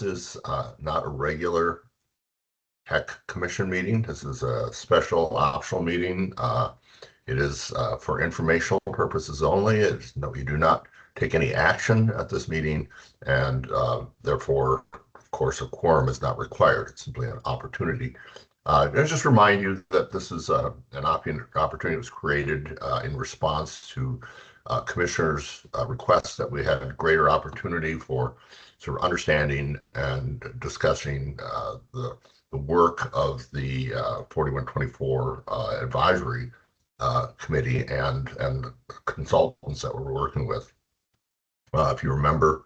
is not a regular HECC Commission meeting. This is a special optional meeting. It is for informational purposes only. You do not take any action at this meeting, and therefore, of course, a quorum is not required. It's simply an opportunity. And just remind you that this is an opportunity that was created in response to commissioners' requests that we had greater opportunity for sort of understanding and discussing the work of the 4124 advisory committee and consultants that we're working with. If you remember,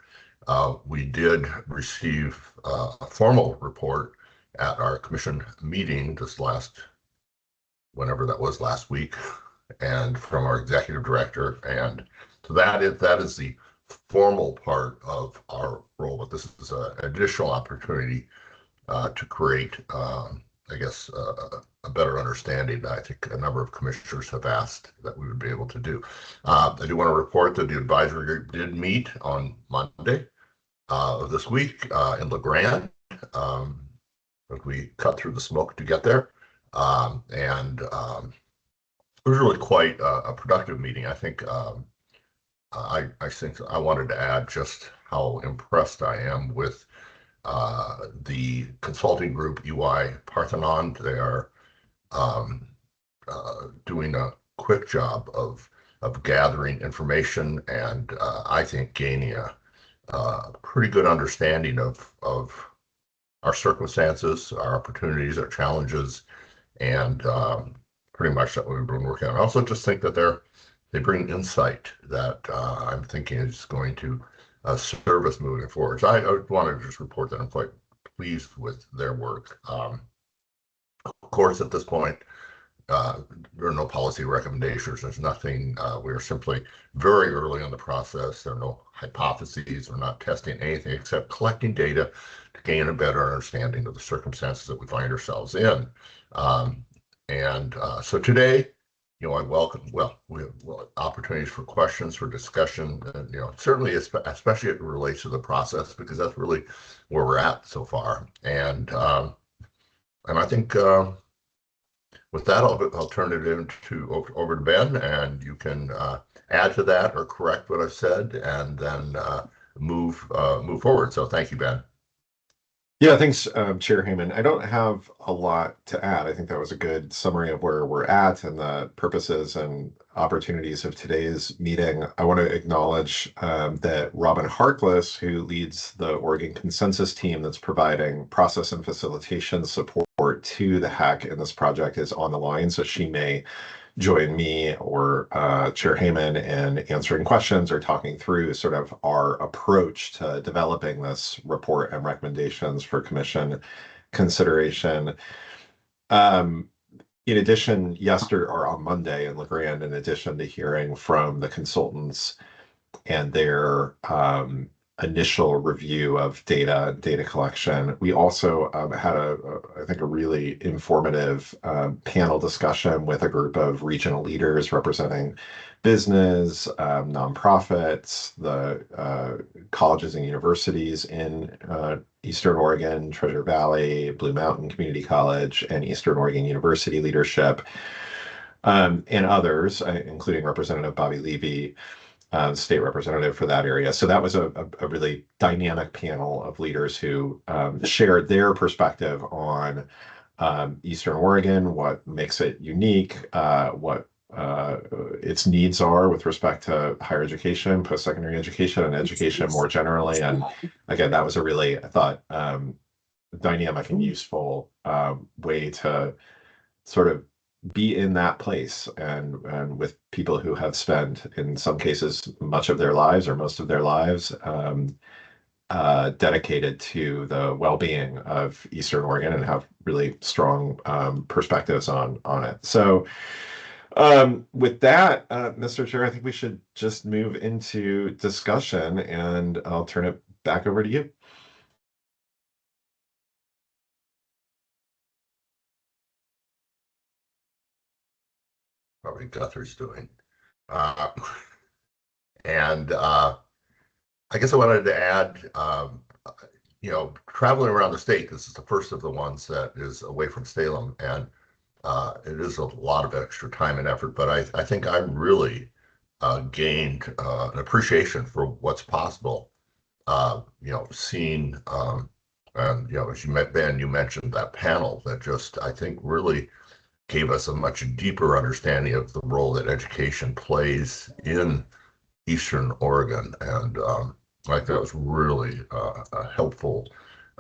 we did receive a formal report at our commission meeting whenever that was last week, and from our executive director. And so that is the formal part of our role, but this is an additional opportunity to create, I guess, a better understanding that I think a number of commissioners have asked that we would be able to do. I do want to report that the advisory group did meet on Monday of this week in La Grande. We cut through the smoke to get there, and it was really quite a productive meeting. I think I think I wanted to add just how impressed I am with the consulting group UI Parthenon. They are doing a quick job of gathering information and I think gaining a pretty good understanding of our circumstances, our opportunities, our challenges, and pretty much that we've been working on. I also just think that they bring insight that I'm thinking is going to serve us moving forward. So I wanted to just report that I'm quite pleased with their work. Of course, at this point, there are no policy recommendations. There's nothing. We are simply very early in the process. There are no hypotheses. We're not testing anything except collecting data to gain a better understanding of the circumstances that we find ourselves in. So today, I welcome, we have opportunities for questions, for discussion, and, certainly, especially as it relates to the process, because that's really where we're at so far. And I think with that, I'll turn it over to Ben, and you can add to that or correct what I've said, and then move forward. So thank you, Ben. Yeah, thanks, Chair Heyman. I don't have a lot to add. I think that was a good summary of where we're at and the purposes and opportunities of today's meeting. I want to acknowledge that Robin Harkless, who leads the Oregon Consensus team that's providing process and facilitation support to the HECC in this project, is on the line. So she may join me or Chair Heyman in answering questions or talking through sort of our approach to developing this report and recommendations for commission consideration. In addition, yesterday or on Monday in La Grande, in addition to hearing from the consultants and their initial review of data collection, we also had I think a really informative panel discussion with a group of regional leaders representing business, nonprofits, the colleges and universities in Eastern Oregon, Treasure Valley, Blue Mountain Community College, and Eastern Oregon University leadership, and others, including Representative Bobby Levy, state representative for that area. So that was a really dynamic panel of leaders who shared their perspective on Eastern Oregon, what makes it unique, what its needs are with respect to higher education, post-secondary education, and education more generally. And again, that was a really, I thought, dynamic and useful way to sort of be in that place and with people who have spent, in some cases, much of their lives or most of their lives dedicated to the well-being of Eastern Oregon and have really strong perspectives on it. So with that, Mr. Chair, I think we should just move into discussion, and I'll turn it back over to you. Probably Guthrie's doing. I guess I wanted to add, traveling around the state, this is the first of the ones that is away from Salem, and it is a lot of extra time and effort, but I think I really gained an appreciation for what's possible. Seeing, and as you met Ben, you mentioned that panel that just, I think, really gave us a much deeper understanding of the role that education plays in Eastern Oregon, and I think that was really a helpful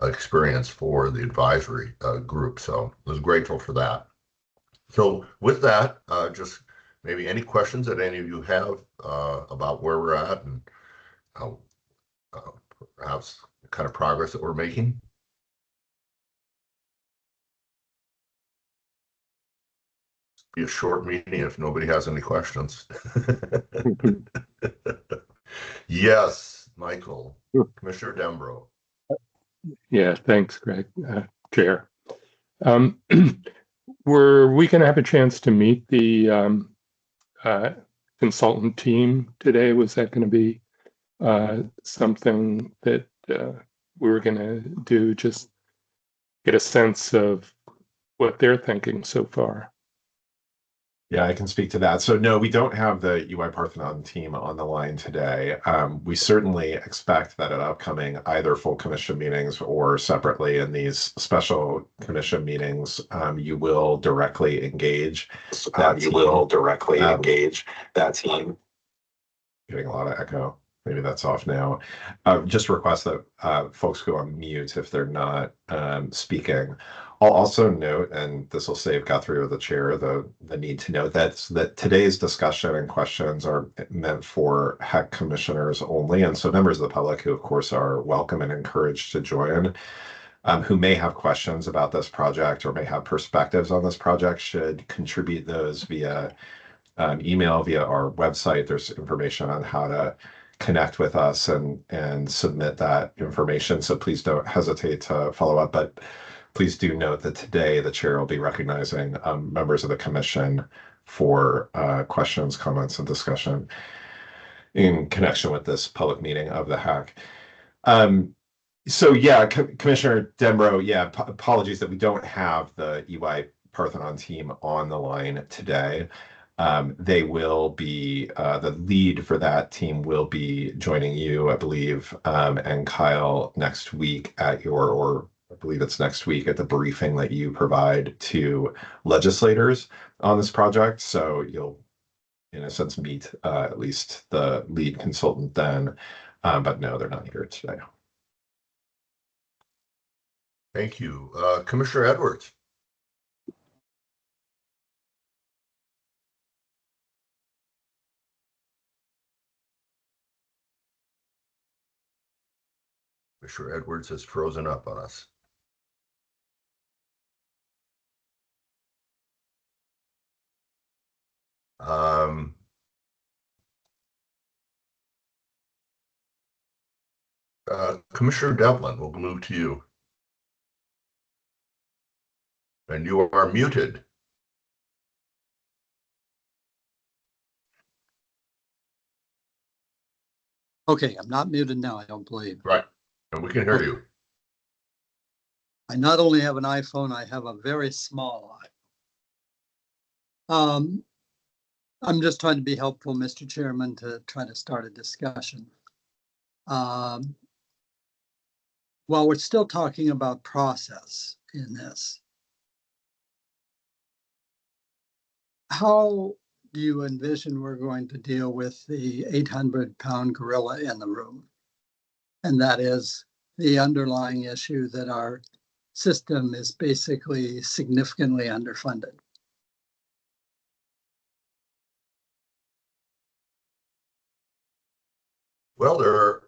experience for the advisory group. So I was grateful for that. So with that, just maybe any questions that any of you have about where we're at and how perhaps the kind of progress that we're making. Be a short meeting if nobody has any questions. Yes, Michael, Commissioner Dembro. Yeah, thanks, Greg, Chair. Were we going to have a chance to meet the consultant team today? Was that going to be something that we were going to do, just get a sense of what they're thinking so far? Yeah, I can speak to that. So no, we don't have the UI Parthenon team on the line today. We certainly expect that at upcoming either full commission meetings or separately in these special commission meetings, you will directly engage that team. Getting a lot of echo. Maybe that's off now. Just request that folks go on mute if they're not speaking. I'll also note, and this will save Guthrie or the chair the need to note that today's discussion and questions are meant for HECC commissioners only, and so members of the public who, of course, are welcome and encouraged to join, who may have questions about this project or may have perspectives on this project, should contribute those via email, via our website. There's information on how to connect with us and submit that information, so please don't hesitate to follow up. But please do note that today the chair will be recognizing members of the commission for questions, comments, and discussion in connection with this public meeting of the HECC. So yeah, Commissioner Dembro, yeah, apologies that we don't have the EY Parthenon team on the line today. They will be, the lead for that team will be joining you, I believe, and Kyle next week at I believe it's next week at the briefing that you provide to legislators on this project. So you'll, in a sense, meet at least the lead consultant then, but no, they're not here today. Thank you. Commissioner Edwards. Commissioner Edwards has frozen up on us. Commissioner Devlin, we'll move to you. And you are muted. Okay, I'm not muted now, I don't believe. Right, and we can hear you. I not only have an iPhone, I have a very small iPhone. I'm just trying to be helpful, Mr. Chairman, to try to start a discussion. While we're still talking about process in this, how do you envision we're going to deal with the 800-pound gorilla in the room? And that is the underlying issue that our system is basically significantly underfunded. Well,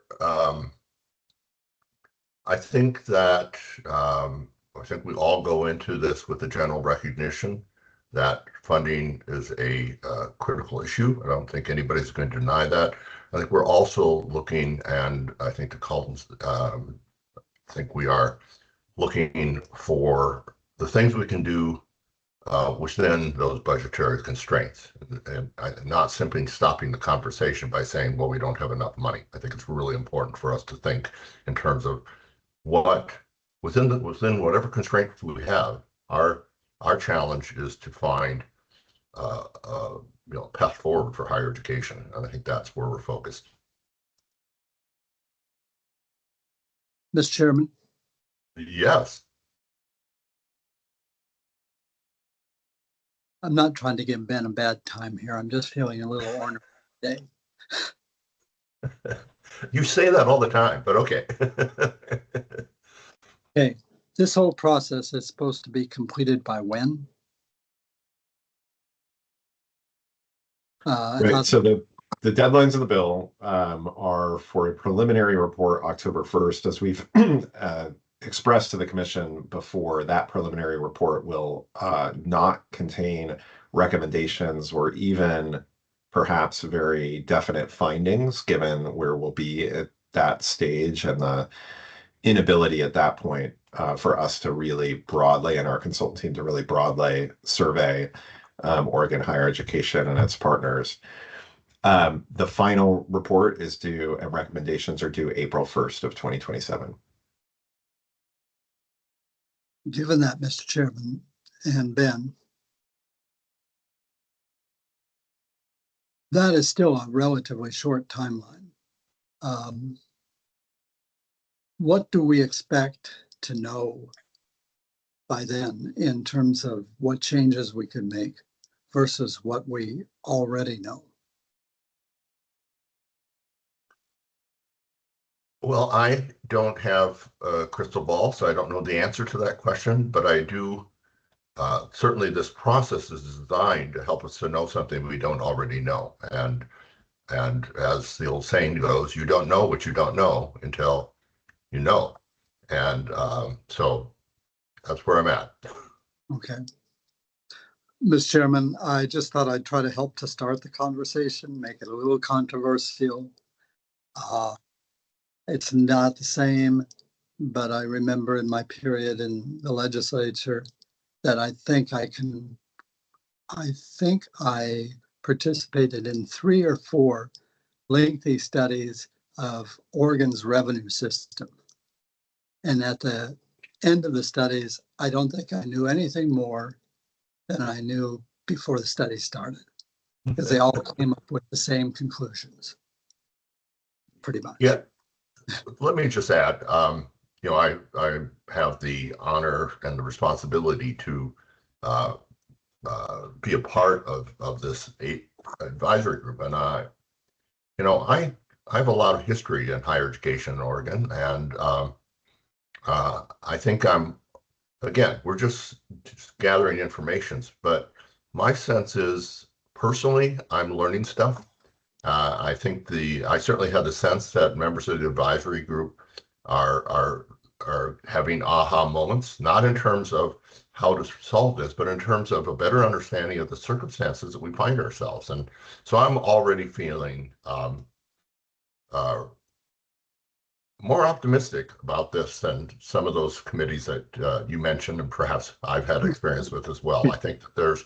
I think that I think we all go into this with the general recognition that funding is a critical issue. I don't think anybody's going to deny that. I think we're also looking, and I think the Coltons think we are looking for the things we can do within those budgetary constraints, and not simply stopping the conversation by saying, well, we don't have enough money. I think it's really important for us to think in terms of within whatever constraints we have, our challenge is to find path forward for higher education, and I think that's where we're focused. Mr. Chairman, Yes. I'm not trying to give Ben a bad time here. I'm just feeling a little ornery today. You say that all the time, but okay. Okay, this whole process is supposed to be completed by when? Right, so the deadlines of the bill are for a preliminary report October 1st. As we've expressed to the commission before, that preliminary report will not contain recommendations or even perhaps very definite findings, given where we'll be at that stage and the inability at that point for us to really broadly, and our consultant team to really broadly survey Oregon higher education and its partners. The final report is due and recommendations are due April 1st of 2027. Given that, Mr. Chairman and Ben, that is still a relatively short timeline. What do we expect to know by then in terms of what changes we could make versus what we already know? Well, I don't have a crystal ball, so I don't know the answer to that question, but I do. Certainly, this process is designed to help us to know something we don't already know. And as the old saying goes, you don't know what you don't know until you know. And so that's where I'm at. Okay. Mr. Chairman, I just thought I'd try to help to start the conversation, make it a little controversial. It's not the same, but I remember in my period in the legislature that I think I participated in 3 or 4 lengthy studies of Oregon's revenue system. And at the end of the studies, I don't think I knew anything more than I knew before the study started, because they all came up with the same conclusions, pretty much. Yeah. Let me just add, I have the honor and the responsibility to be a part of this advisory group, and I have a lot of history in higher education in Oregon, and I think we're just gathering information, but my sense is personally, I'm learning stuff. I think I certainly had the sense that members of the advisory group are having aha moments, not in terms of how to solve this, but in terms of a better understanding of the circumstances that we find ourselves. And so I'm already feeling more optimistic about this than some of those committees that you mentioned, and perhaps I've had experience with as well. I think that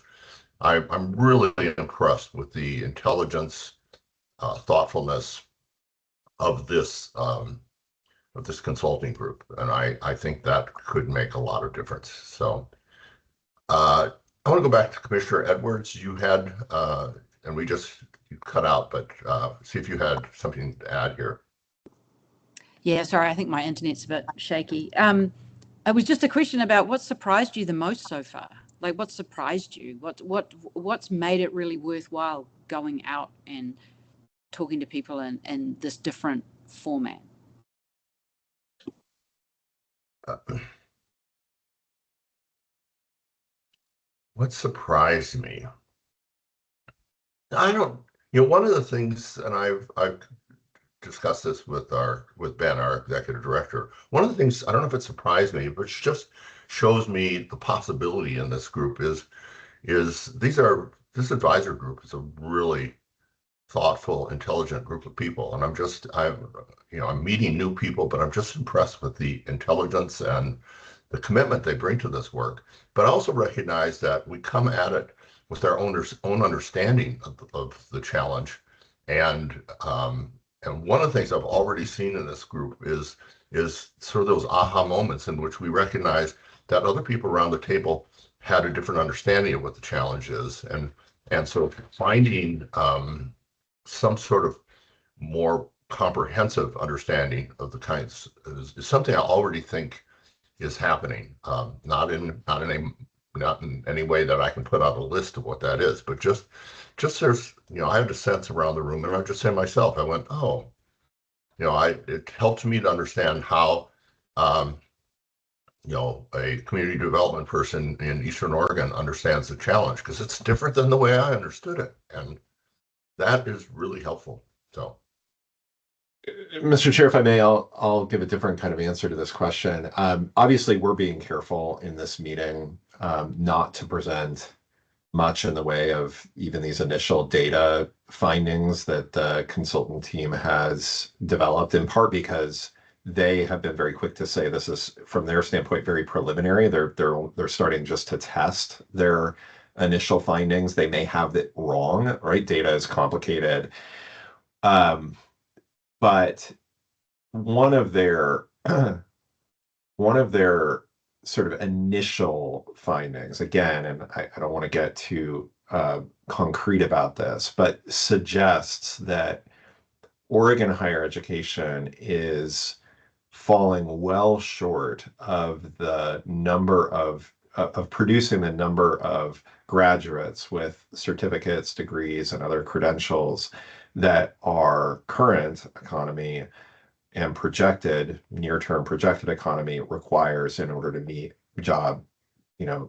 I'm really impressed with the intelligence, thoughtfulness of this consulting group, and I think that could make a lot of difference. So I want to go back to Commissioner Edwards. You had, and you cut out, but see if you had something to add here. Yeah, sorry, I think my internet's a bit shaky. It was just a question about what surprised you the most so far. Like, what surprised you? What's made it really worthwhile going out and talking to people in this different format? What surprised me? One of the things, and I've discussed this with Ben, our executive director. One of the things, I don't know if it surprised me, but just shows me the possibility in this group is this advisor group is a really thoughtful, intelligent group of people. And I'm meeting new people, but I'm just impressed with the intelligence and the commitment they bring to this work. But I also recognize that we come at it with our own understanding of the challenge. And one of the things I've already seen in this group is is sort of those aha moments in which we recognize that other people around the table had a different understanding of what the challenge is. And so finding some sort of more comprehensive understanding of the kinds is something I already think is happening. Not in any way that I can put out a list of what that is, but just there's, I had a sense around the room, and I just say myself, I went, oh, it helped me to understand how, a community development person in Eastern Oregon understands the challenge, because it's different than the way I understood it. And that is really helpful. So, Mr. Chair, if I may, I'll give a different kind of answer to this question. Obviously, we're being careful in this meeting not to present much in the way of even these initial data findings that the consultant team has developed, in part because they have been very quick to say this is, from their standpoint, very preliminary. They're starting just to test their initial findings. They may have it wrong, right? Data is complicated. But one of their sort of initial findings, again, and I don't want to get too concrete about this, but suggests that Oregon higher education is falling well short of the number of producing the number of graduates with certificates, degrees, and other credentials that our current economy and projected near-term projected economy requires in order to meet job,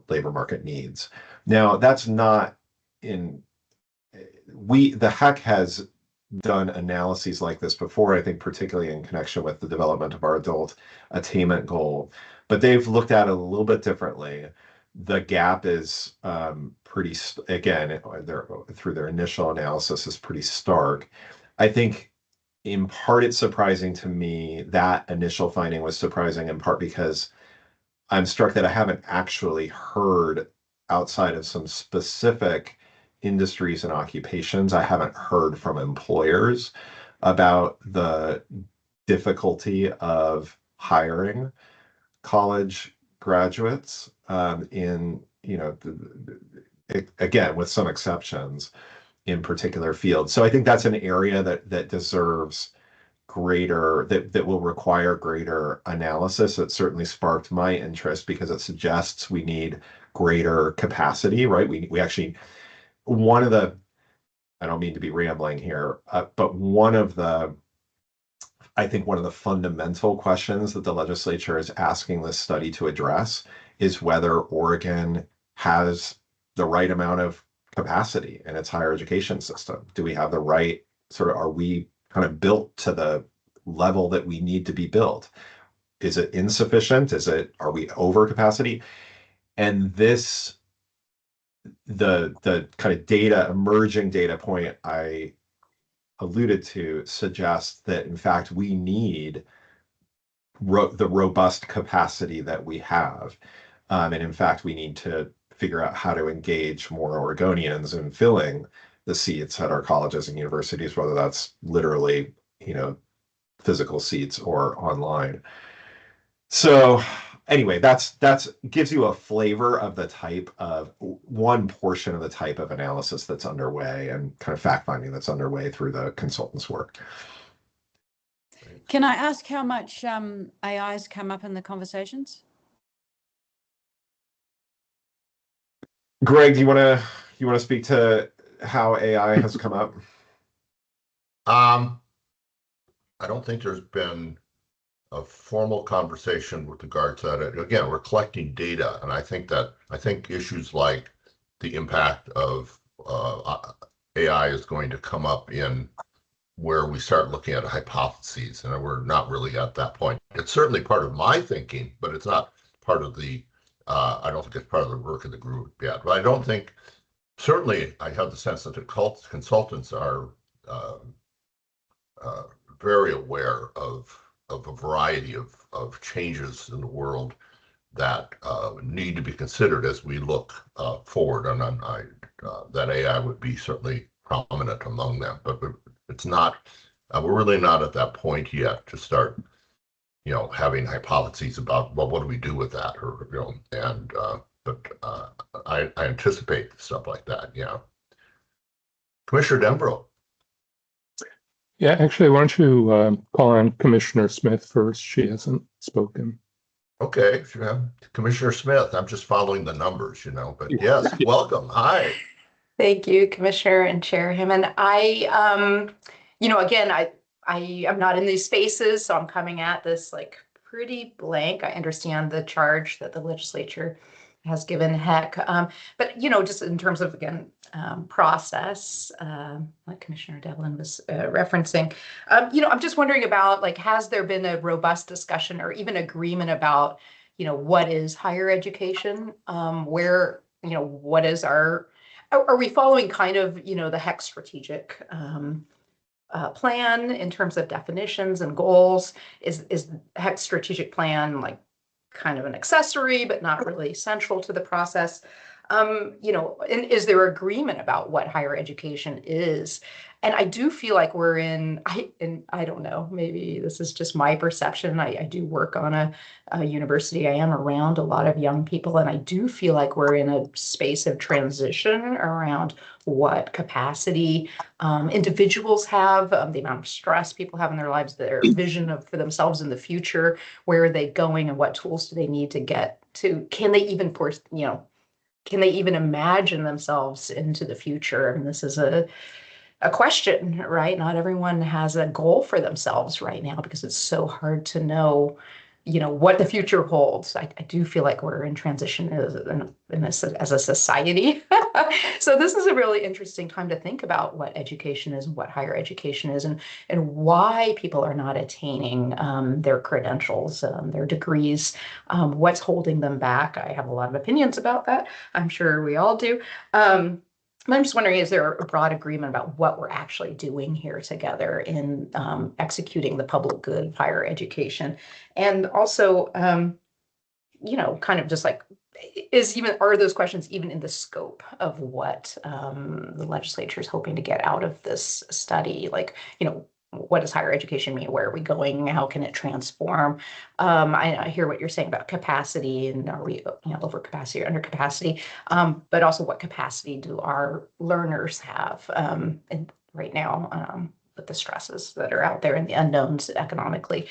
labor market needs. Now, that's not the HECC has done analyses like this before, I think particularly in connection with the development of our adult attainment goal, but they've looked at it a little bit differently. The gap is again, through their initial analysis, is pretty stark. I think in part it's surprising to me, that initial finding was surprising in part because I'm struck that I haven't actually heard, outside of some specific industries and occupations, I haven't heard from employers about the difficulty of hiring college graduates again, with some exceptions in particular fields. So I think that's an area that deserves that will require greater analysis. It certainly sparked my interest because it suggests we need greater capacity, right? We actually, I don't mean to be rambling here, but I think one of the fundamental questions that the legislature is asking this study to address is whether Oregon has the right amount of capacity in its higher education system. Do we have the right are we kind of built to the level that we need to be built? Is it insufficient? Are we over capacity? And the kind of emerging data point I alluded to suggests that in fact we need the robust capacity that we have. And in fact, we need to figure out how to engage more Oregonians in filling the seats at our colleges and universities, whether that's literally, physical seats or online. So anyway, that's gives you a flavor of the type of one portion of the type of analysis that's underway and kind of fact finding that's underway through the consultants' work. Can I ask how much AI has come up in the conversations? Greg, do you want to speak to how AI has come up? I don't think there's been a formal conversation with regard to that. Again, we're collecting data, and I think issues like the impact of AI is going to come up in where we start looking at hypotheses, and we're not really at that point. It's certainly part of my thinking, but it's not part of the, I don't think it's part of the work of the group yet. But I don't think, certainly I have the sense that the consultants are very aware of a variety of changes in the world that need to be considered as we look forward. And that AI would be certainly prominent among them, but it's not, we're really not at that point yet to start, having hypotheses about, well, what do we do with that, or and but I anticipate stuff like that. Yeah. Commissioner Denbrough. Yeah, actually, why don't you call on Commissioner Smith first? She hasn't spoken. Okay, yeah. Commissioner Smith, I'm just following the numbers, but yes, welcome. Hi. Thank you, Commissioner and Chair Hammond. Again, I am not in these spaces, so I'm coming at this like pretty blank. I understand the charge that the legislature has given HECC, but just in terms of again process, like Commissioner Devlin was referencing, I'm just wondering about like, has there been a robust discussion or even agreement about what is higher education? Where what is are we following kind of, the HECC strategic plan in terms of definitions and goals? Is HECC strategic plan like kind of an accessory, but not really central to the process? And is there agreement about what higher education is? And I do feel like we're I don't know, maybe this is just my perception. I do work on a university. I am around a lot of young people, and I do feel like we're in a space of transition around what capacity individuals have, the amount of stress people have in their lives, their vision for themselves in the future, where are they going, and what tools do they need to get to? Can they even can they even imagine themselves into the future? And this is a question, right? Not everyone has a goal for themselves right now because it's so hard to know, what the future holds. I do feel like we're in transition as a society. So this is a really interesting time to think about what education is, what higher education is, and why people are not attaining their credentials, their degrees, what's holding them back. I have a lot of opinions about that. I'm sure we all do. I'm just wondering, is there a broad agreement about what we're actually doing here together in executing the public good of higher education? And also, kind of just like, are those questions even in the scope of what the legislature is hoping to get out of this study? Like, what does higher education mean? Where are we going? How can it transform? I hear what you're saying about capacity, and are we over capacity or under capacity? But also, what capacity do our learners have right now with the stresses that are out there and the unknowns economically?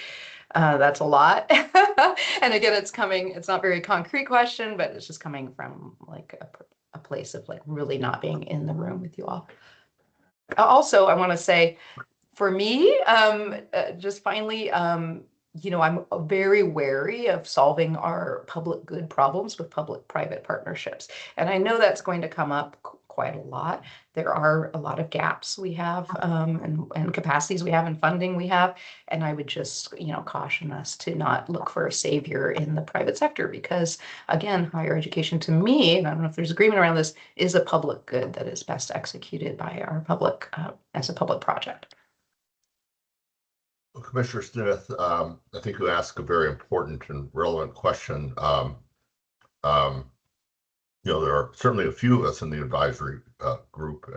That's a lot. And again, it's not a very concrete question, but it's just coming from like a place of like really not being in the room with you all. Also, I want to say, for me, just finally, I'm very wary of solving our public good problems with public-private partnerships. And I know that's going to come up quite a lot. There are a lot of gaps we have and capacities we have and funding we have. And I would just, caution us to not look for a savior in the private sector, because again, higher education to me, and I don't know if there's agreement around this, is a public good that is best executed by our public as a public project. Commissioner Smith, I think you asked a very important and relevant question. There are certainly a few of us in the advisory group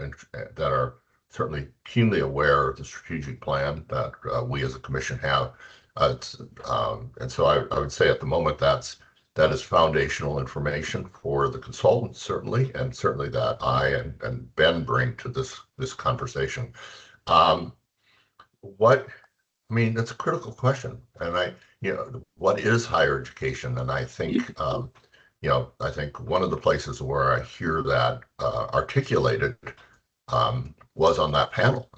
that are certainly keenly aware of the strategic plan that we as a commission have. And so I would say at the moment that is foundational information for the consultants, certainly, and certainly that I and Ben bring to this conversation. That's a critical question. And what is higher education? And I think, I think one of the places where I hear that articulated was on that panel.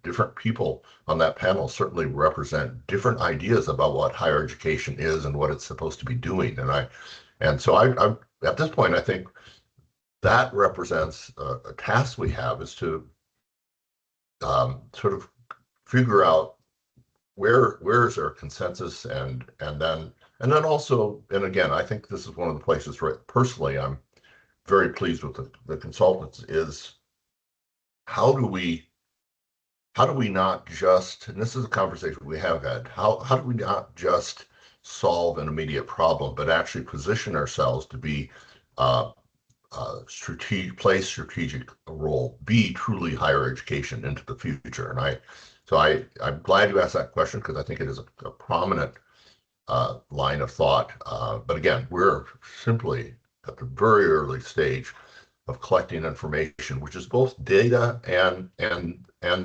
Different people on that panel certainly represent different ideas about what higher education is and what it's supposed to be doing. And so I at this point, I think that represents a task we have, is to sort of figure out where is our consensus, and then also, and again, I think this is one of the places where personally I'm very pleased with the consultants, is how do we not just, and this is a conversation we have had, how do we not just solve an immediate problem, but actually position ourselves to be play a strategic role, be truly higher education into the future. And I'm glad you asked that question, because I think it is a prominent line of thought. But again, we're simply at the very early stage of collecting information, which is both data and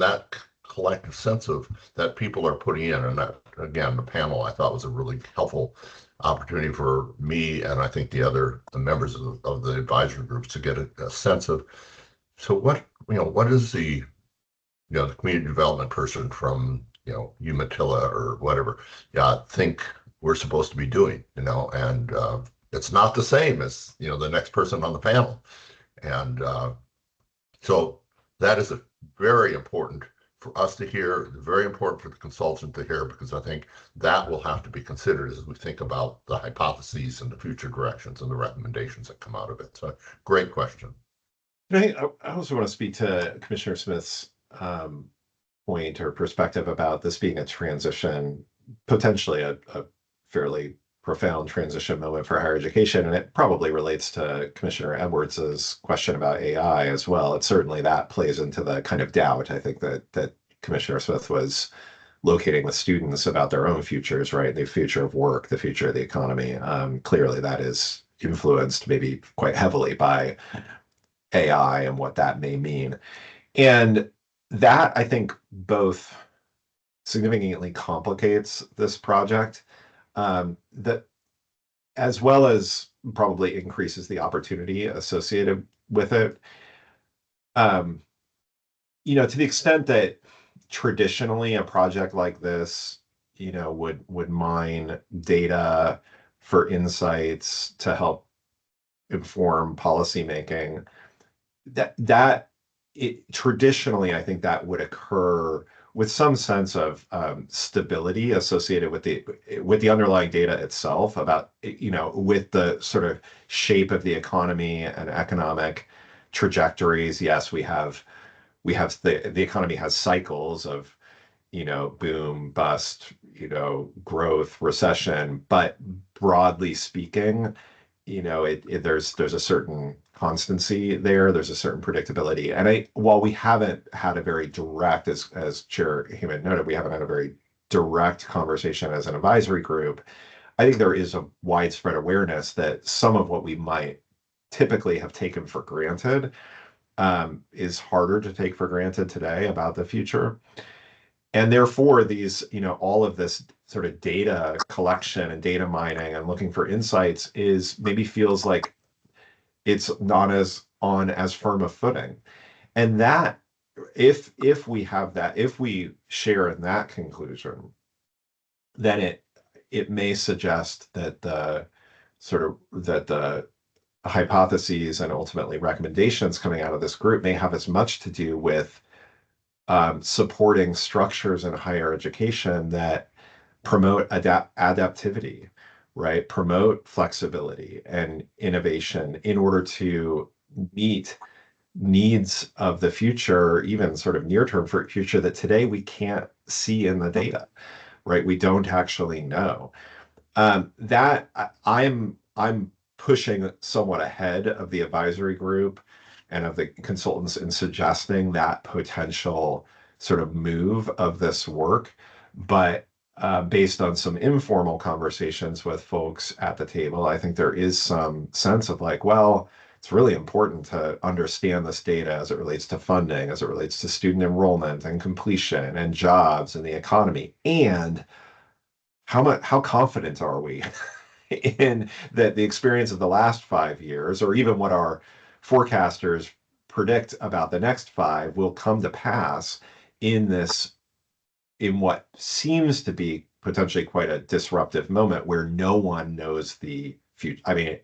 that collective sense of that people are putting in. And that, again, the panel I thought was a really helpful opportunity for me and I think the members of the advisory groups to get a sense of, so what is the community development person from Umatilla or whatever think we're supposed to be doing, and it's not the same as the next person on the panel. And so that is very important for us to hear, very important for the consultant to hear, because I think that will have to be considered as we think about the hypotheses and the future directions and the recommendations that come out of it. So great question. I also want to speak to Commissioner Smith's point or perspective about this being a transition, potentially a fairly profound transition moment for higher education. And it probably relates to Commissioner Edwards's question about AI as well. It certainly that plays into the kind of doubt, I think, that Commissioner Smith was locating with students about their own futures, right? The future of work, the future of the economy. Clearly that is influenced maybe quite heavily by AI and what that may mean. And that, I think, both significantly complicates this project, that as well as probably increases the opportunity associated with it. To the extent that traditionally a project like this, would mine data for insights to help inform policymaking, traditionally, I think that would occur with some sense of stability associated with the underlying data itself about, with the sort of shape of the economy and economic trajectories. Yes, we have the economy has cycles of, boom, bust, growth, recession, but broadly speaking, there's a certain constancy there. There's a certain predictability. And while we haven't had a very direct, as Chair Heyman noted, we haven't had a very direct conversation as an advisory group, I think there is a widespread awareness that some of what we might typically have taken for granted is harder to take for granted today about the future. And therefore, these, all of this sort of data collection and data mining and looking for insights maybe feels like it's not on as firm a footing. And that, if we have that, if we share in that conclusion, then it may suggest that the hypotheses and ultimately recommendations coming out of this group may have as much to do with supporting structures in higher education that promote adaptivity, right? Promote flexibility and innovation in order to meet needs of the future, even sort of near-term future that today we can't see in the data, right? We don't actually know. That I'm pushing somewhat ahead of the advisory group and of the consultants in suggesting that potential sort of move of this work. But based on some informal conversations with folks at the table, I think there is some sense of like, well, it's really important to understand this data as it relates to funding, as it relates to student enrollment and completion and jobs and the economy. And how confident are we in that the experience of the last 5 years, or even what our forecasters predict about the next 5, will come to pass in what seems to be potentially quite a disruptive moment where no one knows the future. I mean,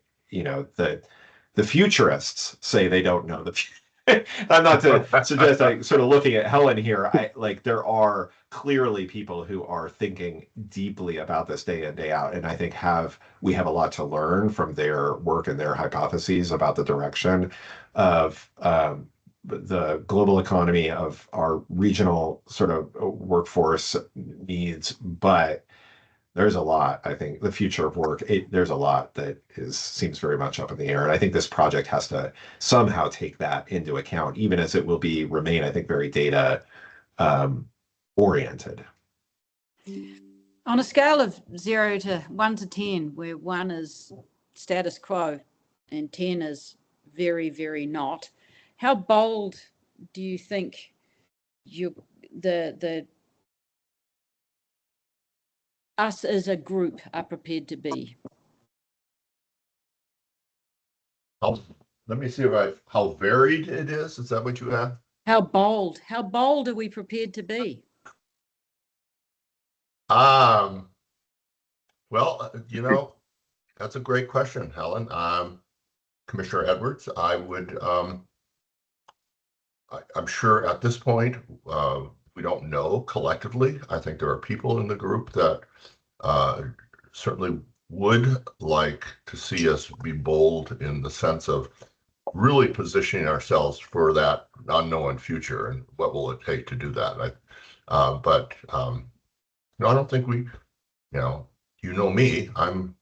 the futurists say they don't know the future. I'm not to suggest, like, sort of looking at Helen here. There are clearly people who are thinking deeply about this day in, day out, and I think we have a lot to learn from their work and their hypotheses about the direction of the global economy, of our regional sort of workforce needs. But there's a lot, I think, the future of work, there's a lot that seems very much up in the air. And I think this project has to somehow take that into account, even as it will remain, I think, very data oriented. On a scale of 1 to 10, where 1 is status quo and 10 is very, very not, how bold do you think the us as a group are prepared to be? Let me see if how varied it is. Is that what you have? How bold are we prepared to be? Well, that's a great question, Helen. Commissioner Edwards, I would, I'm sure at this point, we don't know collectively. I think there are people in the group that certainly would like to see us be bold in the sense of really positioning ourselves for that unknown future and what will it take to do that. But no, I don't think we, me, I'm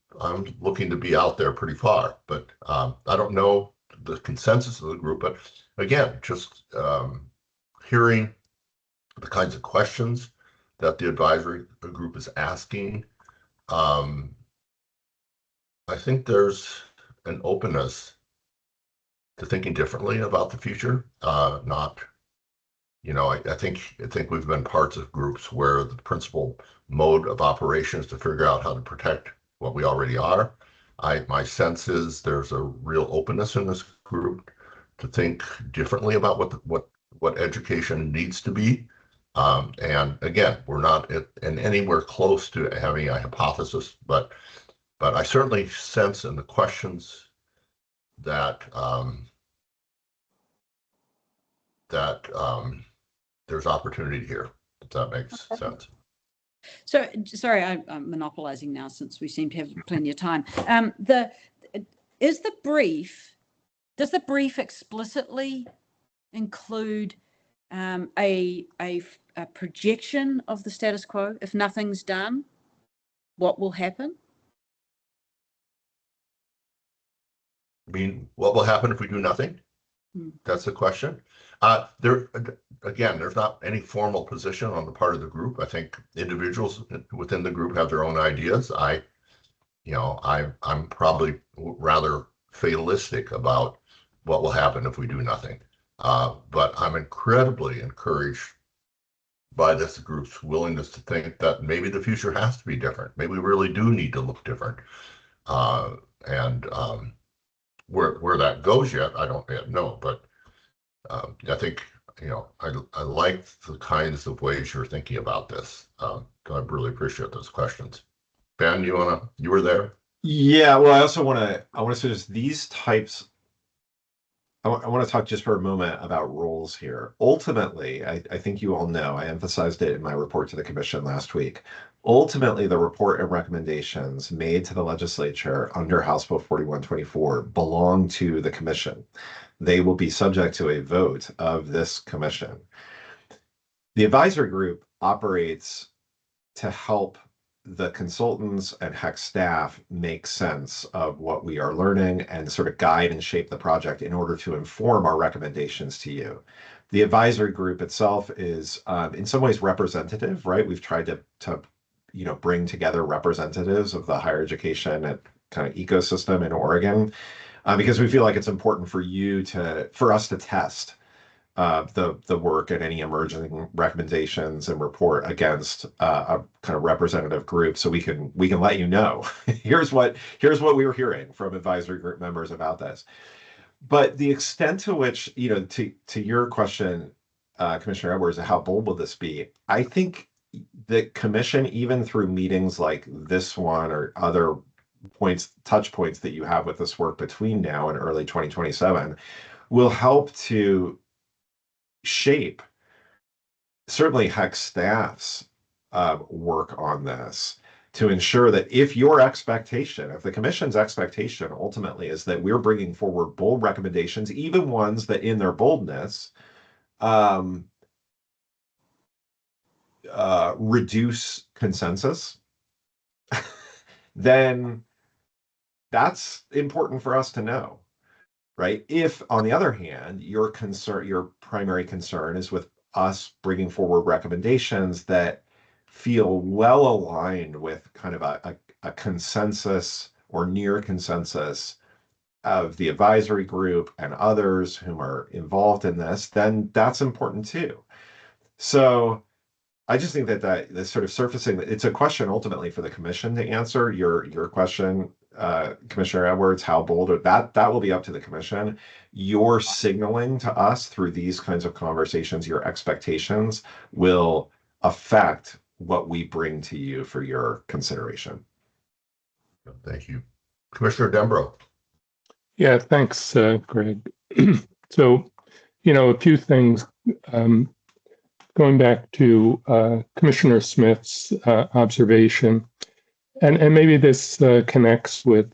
looking to be out there pretty far, but I don't know the consensus of the group. But again, just hearing the kinds of questions that the advisory group is asking, I think there's an openness to thinking differently about the future. I think we've been parts of groups where the principal mode of operation is to figure out how to protect what we already are. My sense is there's a real openness in this group to think differently about what education needs to be. And again, we're not in anywhere close to having a hypothesis, but I certainly sense in the questions that there's opportunity here, if that makes sense. So, sorry, I'm monopolizing now since we seem to have plenty of time. Does the brief explicitly include a projection of the status quo? If nothing's done, what will happen? I mean, what will happen if we do nothing? That's the question. There's not any formal position on the part of the group. I think individuals within the group have their own ideas. I'm probably rather fatalistic about what will happen if we do nothing. But I'm incredibly encouraged by this group's willingness to think that maybe the future has to be different. Maybe we really do need to look different. Where that goes yet, I don't yet know, but I think, I like the kinds of ways you're thinking about this. I really appreciate those questions. Ben, you were there? Yeah, well, I also want to suggest these types. I want to talk just for a moment about roles here. Ultimately, I think you all know, I emphasized it in my report to the commission last week. Ultimately, the report and recommendations made to the legislature under House Bill 4124 belong to the commission. They will be subject to a vote of this commission. The advisory group operates to help the consultants and HECC staff make sense of what we are learning and sort of guide and shape the project in order to inform our recommendations to you. The advisory group itself is in some ways representative, right? We've tried to bring together representatives of the higher education and kind of ecosystem in Oregon because we feel like it's important for us to test the work and any emerging recommendations and report against a kind of representative group, so we can let you know here's what we were hearing from advisory group members about this. But the extent to which, to your question, Commissioner Edwards, how bold will this be? I think the commission, even through meetings like this one or other touch points that you have with this work between now and early 2027, will help to shape certainly HECC staff's work on this to ensure that if the commission's expectation ultimately is that we're bringing forward bold recommendations, even ones that in their boldness reduce consensus, then that's important for us to know. Right? If, on the other hand, your primary concern is with us bringing forward recommendations that feel well aligned with kind of a consensus or near consensus of the advisory group and others whom are involved in this, then that's important too. So I just think that this sort of surfacing, it's a question ultimately for the commission to answer. Your question, Commissioner Edwards, how bold, or that will be up to the commission. Your signaling to us through these kinds of conversations, your expectations will affect what we bring to you for your consideration. Thank you. Commissioner Dembro. Yeah, thanks, Greg. So, a few things. Going back to Commissioner Smith's observation, and maybe this connects with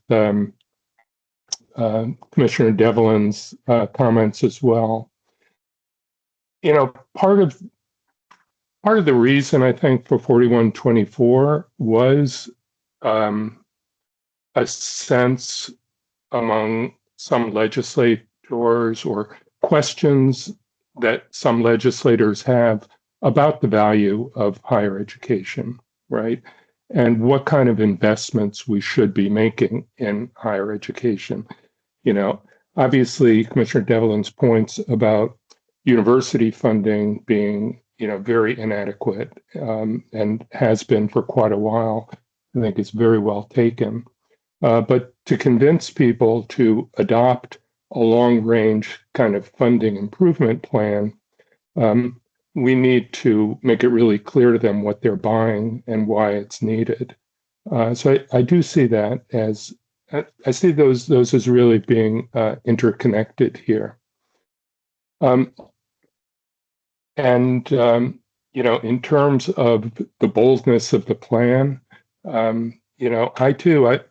Commissioner Devlin's comments as well. Part of the reason I think for 4124 was a sense among some legislators or questions that some legislators have about the value of higher education, right? And what kind of investments we should be making in higher education. Obviously, Commissioner Devlin's points about university funding being, very inadequate and has been for quite a while, I think is very well taken. But to convince people to adopt a long-range kind of funding improvement plan, we need to make it really clear to them what they're buying and why it's needed. So I do see that as, I see those as really being interconnected here. In terms of the boldness of the plan, I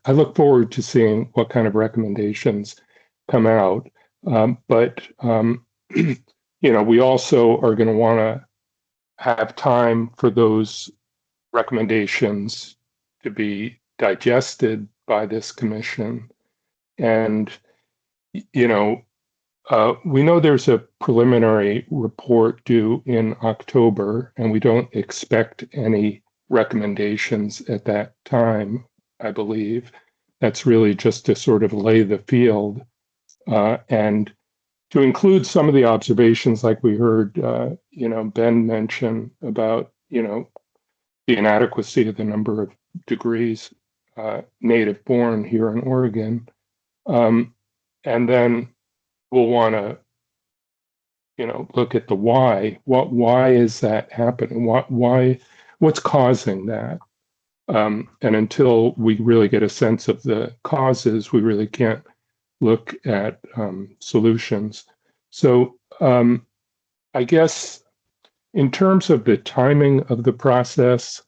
look forward to seeing what kind of recommendations come out. But we also are going to want to have time for those recommendations to be digested by this commission. And, we know there's a preliminary report due in October, and we don't expect any recommendations at that time, I believe. That's really just to sort of lay the field and to include some of the observations like we heard, Ben mention about, the inadequacy of the number of degrees native born here in Oregon. And then we'll want to, look at the why. Why is that happening? What's causing that? And until we really get a sense of the causes, we really can't look at solutions. So I guess in terms of the timing of the process,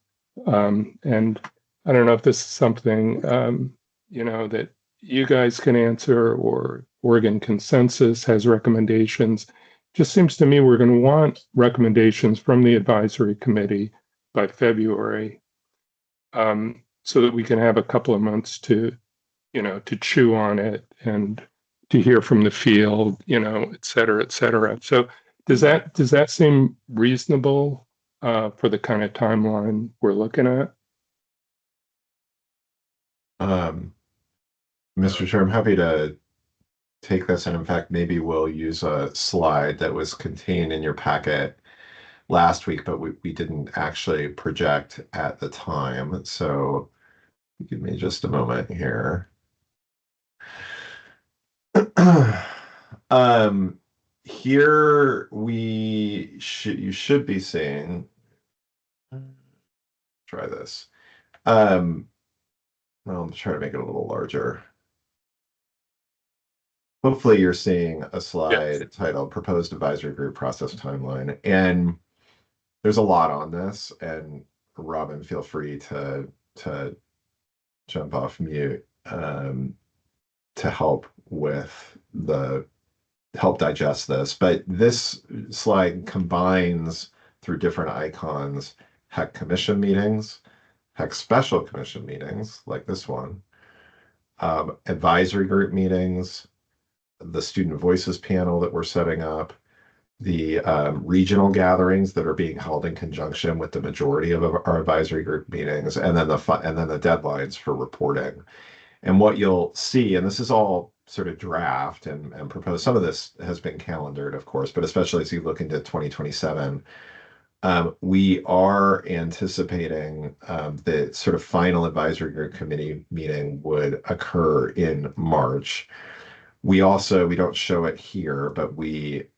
and I don't know if this is something, that you guys can answer or Oregon Consensus has recommendations. Just seems to me we're going to want recommendations from the advisory committee by February, so that we can have a couple of months to chew on it and to hear from the field, et cetera, et cetera. So does that seem reasonable for the kind of timeline we're looking at? Mr. Chair, I'm happy to take this, and in fact, maybe we'll use a slide that was contained in your packet last week, but we didn't actually project at the time. So give me just a moment here. Here you should be seeing, try this. Well, I'll try to make it a little larger. Hopefully you're seeing a slide titled Proposed Advisory Group Process Timeline. And there's a lot on this, and Robin, feel free to jump off mute to help digest this. But this slide combines through different icons HECC commission meetings, HECC special commission meetings like this one, advisory group meetings, the student voices panel that we're setting up, regional gatherings that are being held in conjunction with the majority of our advisory group meetings, and then the deadlines for reporting. And what you'll see, and this is all sort of draft and proposed, some of this has been calendared, of course, but especially as you look into 2027, we are anticipating the sort of final advisory group committee meeting would occur in March. We don't show it here, but we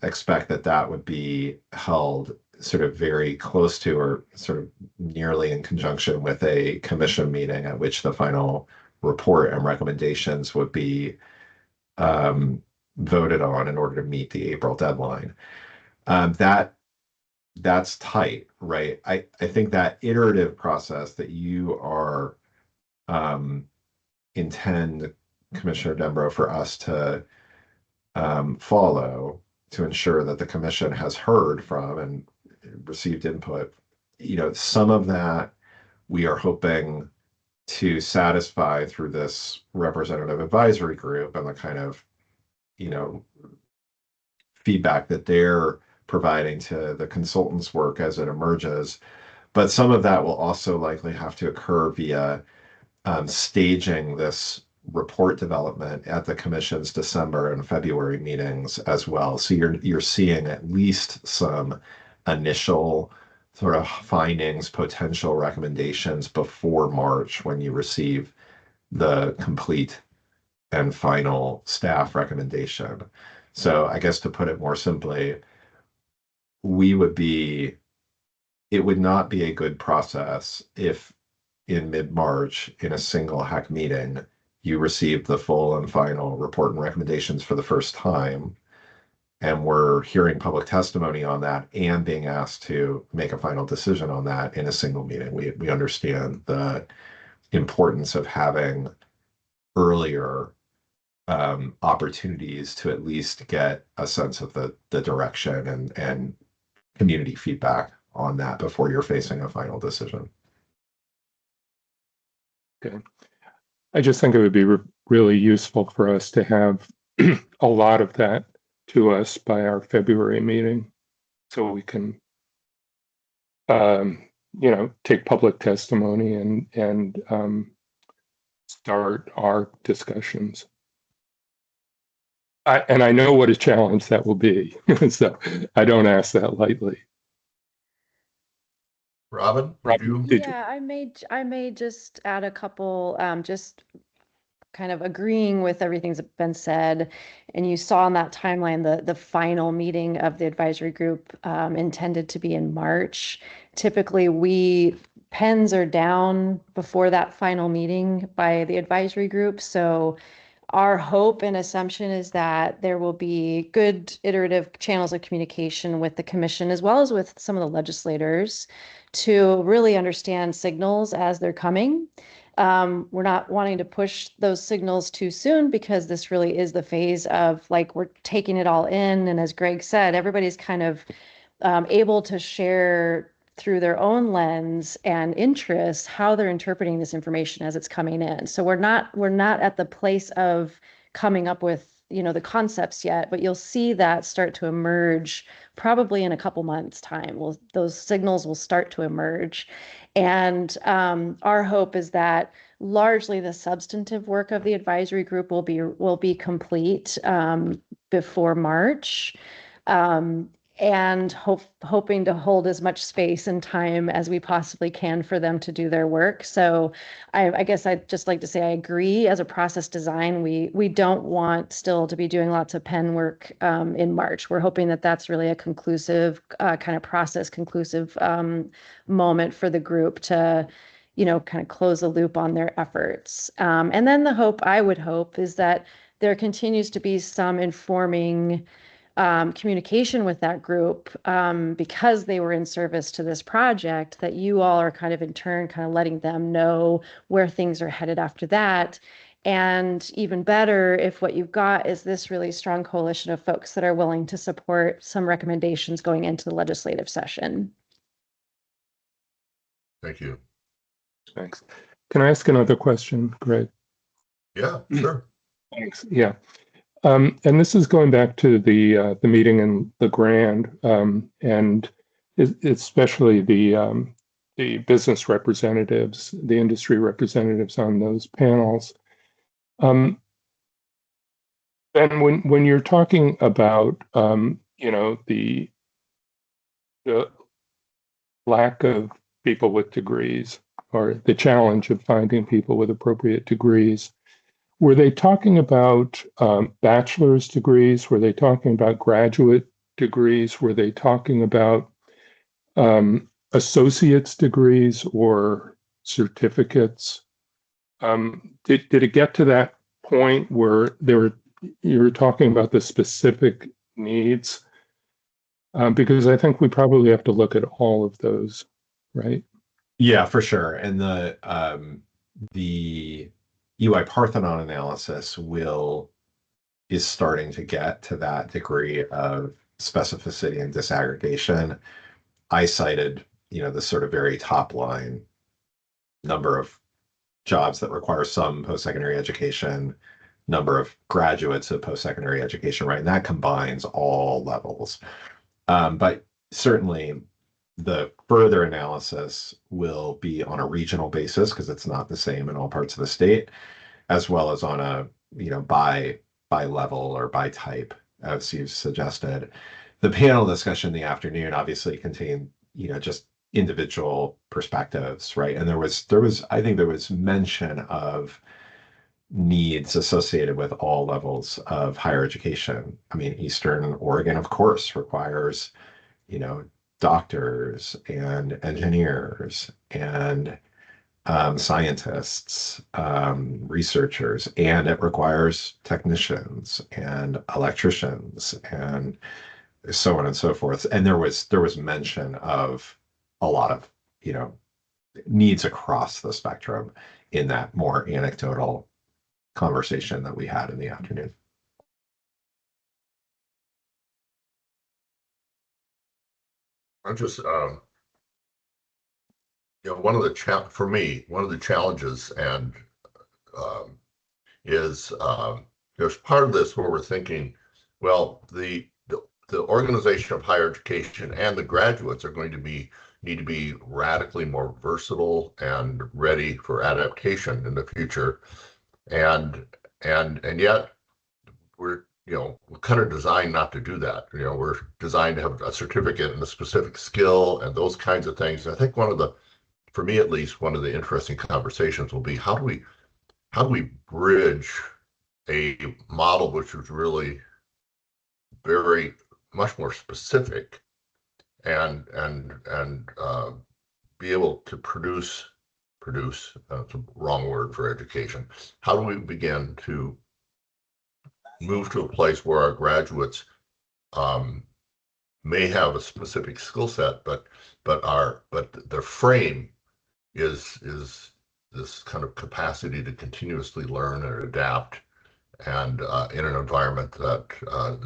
expect that would be held sort of very close to or sort of nearly in conjunction with a commission meeting at which the final report and recommendations would be voted on in order to meet the April deadline. That's tight, right? I think that iterative process that you are intend, Commissioner Dembro, for us to follow to ensure that the commission has heard from and received input, some of that we are hoping to satisfy through this representative advisory group and the kind of, feedback that they're providing to the consultants' work as it emerges. But some of that will also likely have to occur via staging this report development at the commission's December and February meetings as well. So you're seeing at least some initial sort of findings, potential recommendations before March when you receive the complete and final staff recommendation. So I guess to put it more simply, it would not be a good process if in mid-March, in a single HECC meeting, you received the full and final report and recommendations for the first time, and we're hearing public testimony on that and being asked to make a final decision on that in a single meeting. We understand the importance of having earlier opportunities to at least get a sense of the direction and community feedback on that before you're facing a final decision. Okay. I just think it would be really useful for us to have a lot of that to us by our February meeting, so we can, take public testimony and start our discussions. And I know what a challenge that will be, so I don't ask that lightly. Robin, Yeah, I may just add a couple, just kind of agreeing with everything that's been said. And you saw on that timeline the final meeting of the advisory group intended to be in March. Typically, pens are down before that final meeting by the advisory group. So our hope and assumption is that there will be good iterative channels of communication with the commission as well as with some of the legislators to really understand signals as they're coming. We're not wanting to push those signals too soon because this really is the phase of we're taking it all in. And as Greg said, everybody's kind of able to share through their own lens and interests how they're interpreting this information as it's coming in. So we're not at the place of coming up with the concepts yet, but you'll see that start to emerge probably in a couple months' time. Those signals will start to emerge, and our hope is that largely the substantive work of the advisory group will be complete before March. And hoping to hold as much space and time as we possibly can for them to do their work. So I guess I'd just like to say I agree. As a process design, we don't want still to be doing lots of pen work in March. We're hoping that that's really a conclusive kind of process, conclusive moment for the group to kind of close the loop on their efforts. And then I would hope, is that there continues to be some informing communication with that group because they were in service to this project, that you all are kind of in turn kind of letting them know where things are headed after that. And even better, if what you've got is this really strong coalition of folks that are willing to support some recommendations going into the legislative session. Thank you. Thanks. Can I ask another question, Greg? Yeah, sure. Thanks. Yeah. And this is going back to the meeting in the Grand, and especially the business representatives, the industry representatives on those panels. Ben, when you're talking about the lack of people with degrees, or the challenge of finding people with appropriate degrees, were they talking about bachelor's degrees? Were they talking about graduate degrees? Were they talking about associate's degrees or certificates? Did it get to that point where you were talking about the specific needs? Because I think we probably have to look at all of those, right? Yeah, for sure. And the UI Parthenon analysis is starting to get to that degree of specificity and disaggregation. I cited, the sort of very top line number of jobs that require some post-secondary education, number of graduates of post-secondary education, right? And that combines all levels. But certainly the further analysis will be on a regional basis because it's not the same in all parts of the state, as well as on a, by level or by type, as you've suggested. The panel discussion in the afternoon obviously contained, just individual perspectives, right? And I think there was mention of needs associated with all levels of higher education. I mean, Eastern Oregon, of course, requires, doctors and engineers and scientists, researchers, and it requires technicians and electricians and so on and so forth. And there was mention of a lot of, needs across the spectrum in that more anecdotal conversation that we had in the afternoon. I'm just, one of the challenges and is there's part of this where we're thinking, well, the organization of higher education and the graduates are going to need to be radically more versatile and ready for adaptation in the future, and yet we're kind of designed not to do that. We're designed to have a certificate and a specific skill and those kinds of things. And I think for me at least, one of the interesting conversations will be how do we bridge a model which was really very much more specific and be able to produce that's a wrong word for education. How do we begin to move to a place where our graduates may have a specific skill set, but their frame is this kind of capacity to continuously learn and adapt, and in an environment that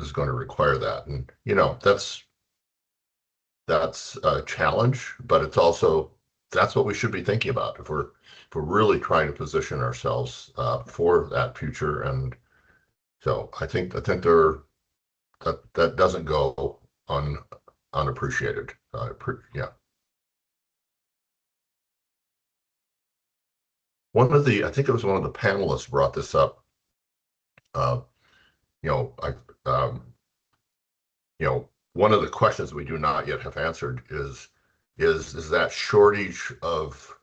is going to require that. And that's a challenge, but it's also that's what we should be thinking about if we're really trying to position ourselves for that future. And so I think that doesn't go unappreciated. Yeah. I think it was one of the panelists brought this up. One of the questions we do not yet have answered is that shortage of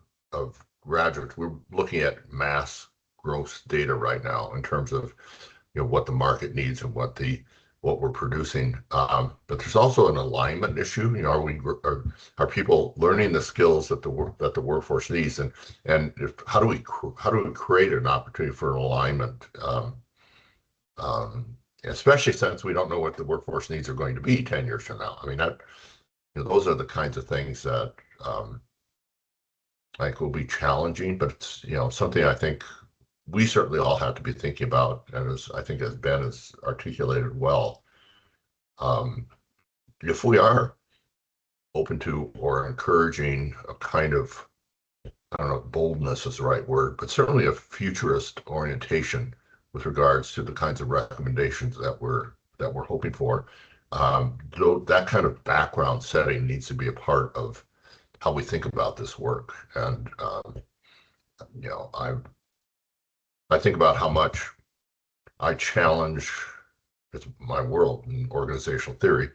graduates. We're looking at mass gross data right now in terms of what the market needs and what we're producing. But there's also an alignment issue. Are people learning the skills that the workforce needs, and how do we create an opportunity for an alignment? Especially since we don't know what the workforce needs are going to be 10 years from now. I mean, those are the kinds of things that I think will be challenging, but it's something I think we certainly all have to be thinking about, and as Ben has articulated well, if we are open to or encouraging a kind of, I don't know if boldness is the right word, but certainly a futurist orientation with regards to the kinds of recommendations that we're hoping for. Though that kind of background setting needs to be a part of how we think about this work. And you know, I think about how much I challenge, it's my world in organizational theory,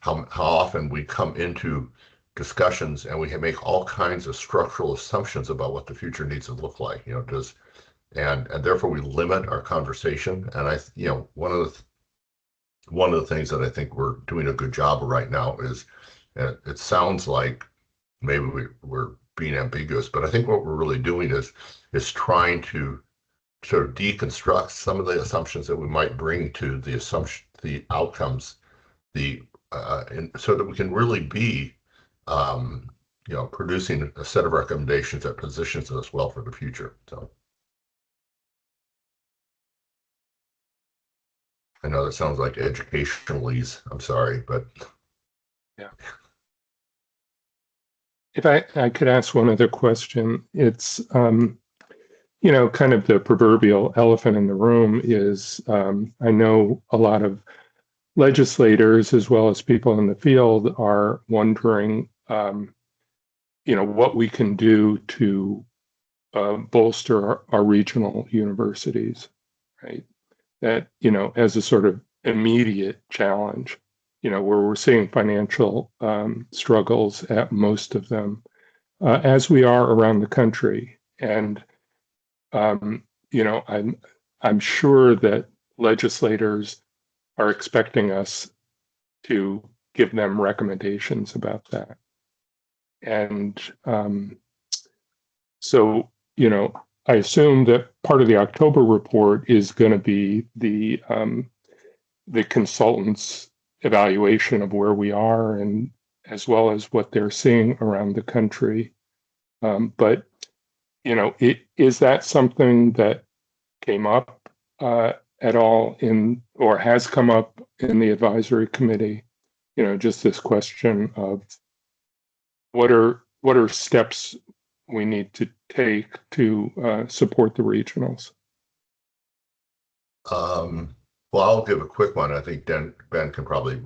how often we come into discussions and we make all kinds of structural assumptions about what the future needs to look like. You know, and therefore we limit our conversation. And you know, one of the things that I think we're doing a good job of right now is, it sounds like maybe we're being ambiguous, but I think what we're really doing is trying to sort of deconstruct some of the assumptions that we might bring to the outcomes, so that we can really be, you know, producing a set of recommendations that positions us well for the future. So I know that sounds like educationalese. I'm sorry, but yeah. If I could ask one other question, it's you know, kind of the proverbial elephant in the room is, I know a lot of legislators as well as people in the field are wondering, you know, what we can do to bolster our regional universities, right? That, you know, as a sort of immediate challenge, you know, where we're seeing financial struggles at most of them, as we are around the country. And you know, I'm sure that legislators are expecting us to give them recommendations about that. And so, you know, I assume that part of the October report is going to be the consultants' evaluation of where we are, and as well as what they're seeing around the country. But you know, is that something that came up at all in, or has come up in the advisory committee? You know, just this question of what are steps we need to take to support the regionals? Well, I'll give a quick one. I think Ben can probably.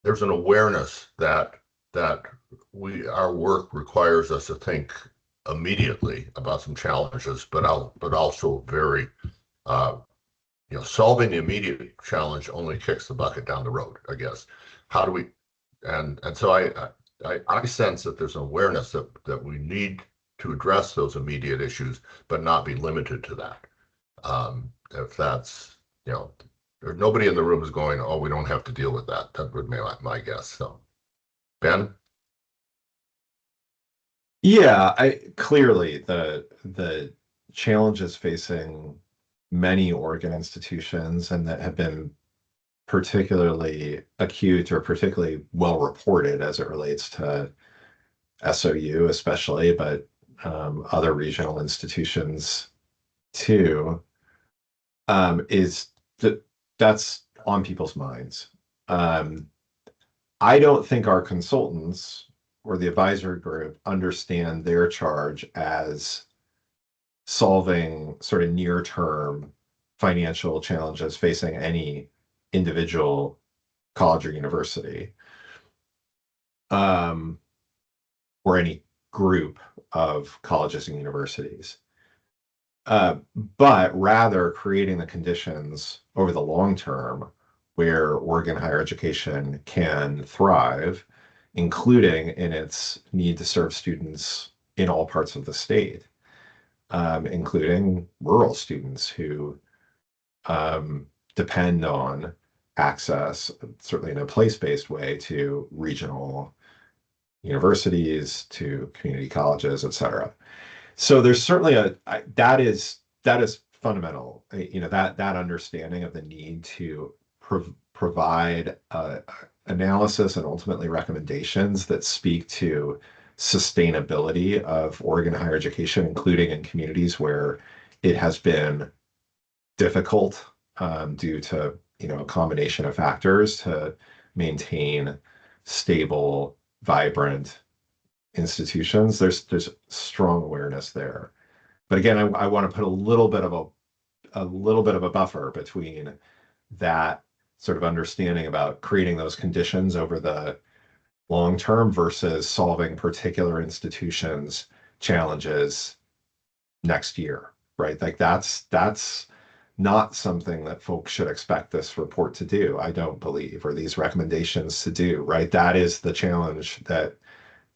There's an awareness that our work requires us to think immediately about some challenges, but also very, you know, solving the immediate challenge only kicks the bucket down the road, I guess. How do we, and so I sense that there's an awareness that we need to address those immediate issues, but not be limited to that. If that's, you know, nobody in the room is going, oh, we don't have to deal with that. That would be my guess. So, Ben? Yeah, clearly the challenges facing many Oregon institutions, and that have been particularly acute or particularly well reported as it relates to SOU especially, but other regional institutions too, is that's on people's minds. I don't think our consultants or the advisory group understand their charge as solving sort of near-term financial challenges facing any individual college or university, or any group of colleges and universities, but rather creating the conditions over the long term where Oregon higher education can thrive, including in its need to serve students in all parts of the state, including rural students who depend on access, certainly in a place-based way, to regional universities, to community colleges, et cetera. So there's certainly that is fundamental, you know, that understanding of the need to provide analysis and ultimately recommendations that speak to sustainability of Oregon higher education, including in communities where it has been difficult due to, you know, a combination of factors to maintain stable, vibrant institutions. There's strong awareness there. But again, I want to put a little bit of a little bit of a buffer between that sort of understanding about creating those conditions over the long term versus solving particular institutions' challenges next year, right? Like that's not something that folks should expect this report to do, I don't believe, or these recommendations to do, right? That is the challenge that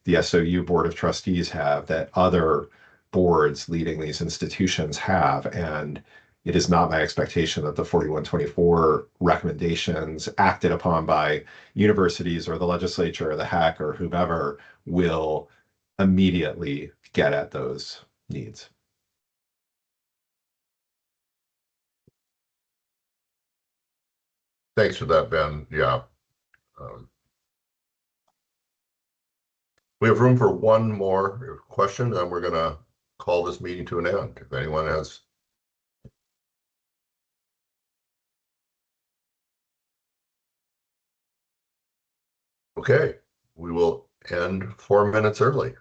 the SOU Board of Trustees have, that other boards leading these institutions have. And it is not my expectation that the 4124 recommendations acted upon by universities or the legislature or the HECC or whomever will immediately get at those needs. Thanks for that, Ben. Yeah. Um, we have room for one more question, and we're going to call this meeting to an end. If anyone has. Okay, we will end 4 minutes early.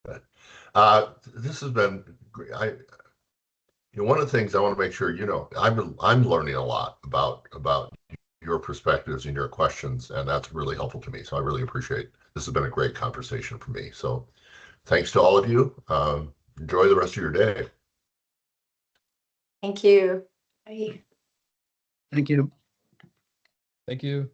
This has been great. One of the things I want to make sure I'm learning a lot about your perspectives and your questions, and that's really helpful to me. So I really appreciate. This has been a great conversation for me. So thanks to all of you. Enjoy the rest of your day. Thank you. Bye. Thank you. Thank you.